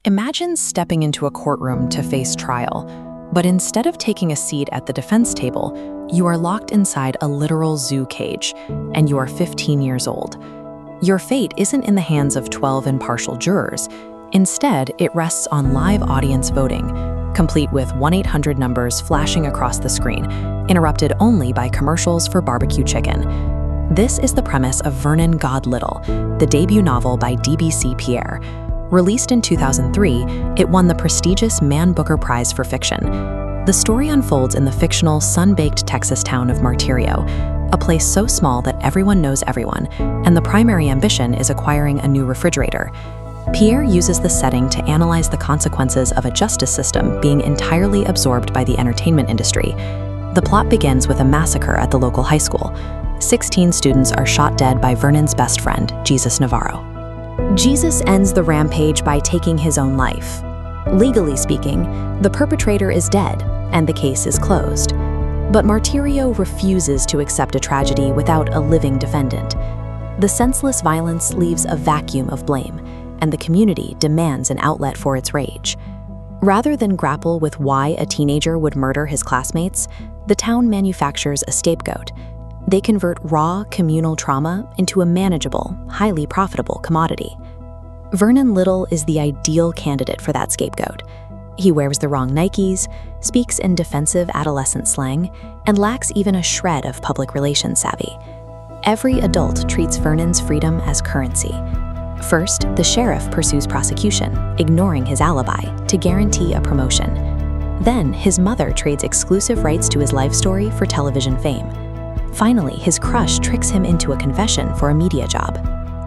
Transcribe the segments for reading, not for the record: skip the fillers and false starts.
Imagine stepping into a courtroom to face trial, but instead of taking a seat at the defense table, you are locked inside a literal zoo cage, and you are 15 years old. Your fate isn't in the hands of 12 impartial jurors. Instead, it rests on live audience voting, complete with 1-800 numbers flashing across the screen, interrupted only by commercials for barbecue chicken. This is the premise of Vernon God Little, the debut novel by D.B.C. Pierre. Released in 2003, it won the prestigious Man Booker Prize for Fiction. The story unfolds in the fictional, sun-baked Texas town of Martirio, a place so small that everyone knows everyone, and the primary ambition is acquiring a new refrigerator. Pierre uses the setting to analyze the consequences of a justice system being entirely absorbed by the entertainment industry. The plot begins with a massacre at the local high school. 16 students are shot dead by Vernon's best friend, Jesus Navarro. Jesus ends the rampage by taking his own life. Legally speaking, the perpetrator is dead, and the case is closed. But Martirio refuses to accept a tragedy without a living defendant. The senseless violence leaves a vacuum of blame, and the community demands an outlet for its rage. Rather than grapple with why a teenager would murder his classmates, the town manufactures a scapegoat. They convert raw, communal trauma into a manageable, highly profitable commodity. Vernon Little is the ideal candidate for that scapegoat. He wears the wrong Nikes, speaks in defensive adolescent slang, and lacks even a shred of public relations savvy. Every adult treats Vernon's freedom as currency. First, the sheriff pursues prosecution, ignoring his alibi, to guarantee a promotion. Then, his mother trades exclusive rights to his life story for television fame. Finally, his crush tricks him into a confession for a media job.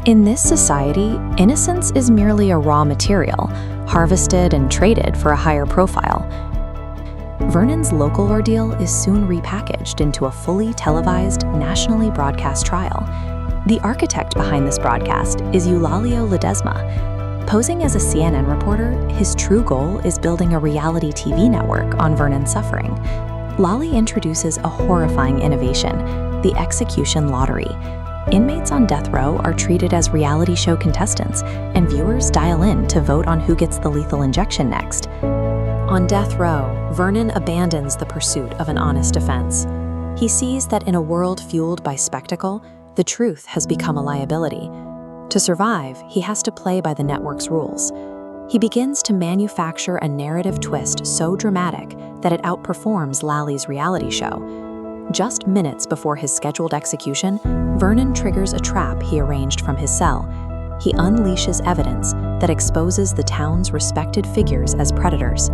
In this society, innocence is merely a raw material, harvested and traded for a higher profile. Vernon's local ordeal is soon repackaged into a fully televised, nationally broadcast trial. The architect behind this broadcast is Eulalio Ledesma. Posing as a CNN reporter, his true goal is building a reality TV network on Vernon's suffering. Lally introduces a horrifying innovation, the execution lottery. Inmates on death row are treated as reality show contestants, and viewers dial in to vote on who gets the lethal injection next. On death row, Vernon abandons the pursuit of an honest defense. He sees that in a world fueled by spectacle, the truth has become a liability. To survive, he has to play by the network's rules. He begins to manufacture a narrative twist so dramatic that it outperforms Lally's reality show. Just minutes before his scheduled execution, Vernon triggers a trap he arranged from his cell. He unleashes evidence that exposes the town's respected figures as predators,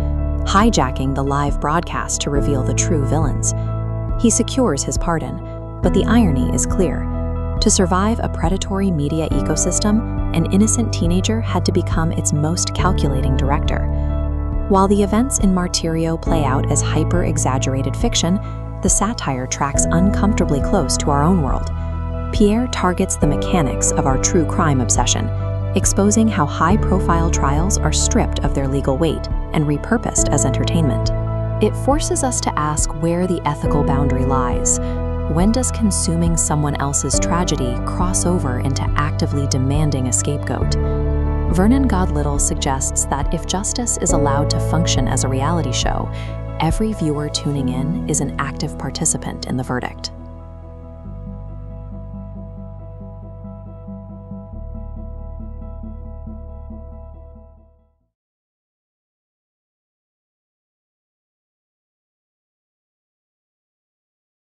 hijacking the live broadcast to reveal the true villains. He secures his pardon, but the irony is clear. To survive a predatory media ecosystem, an innocent teenager had to become its most calculating director. While the events in Martirio play out as hyper-exaggerated fiction, the satire tracks uncomfortably close to our own world. Pierre targets the mechanics of our true crime obsession, exposing how high-profile trials are stripped of their legal weight and repurposed as entertainment. It forces us to ask where the ethical boundary lies. When does consuming someone else's tragedy cross over into actively demanding a scapegoat? Vernon God Little suggests that if justice is allowed to function as a reality show, every viewer tuning in is an active participant in the verdict.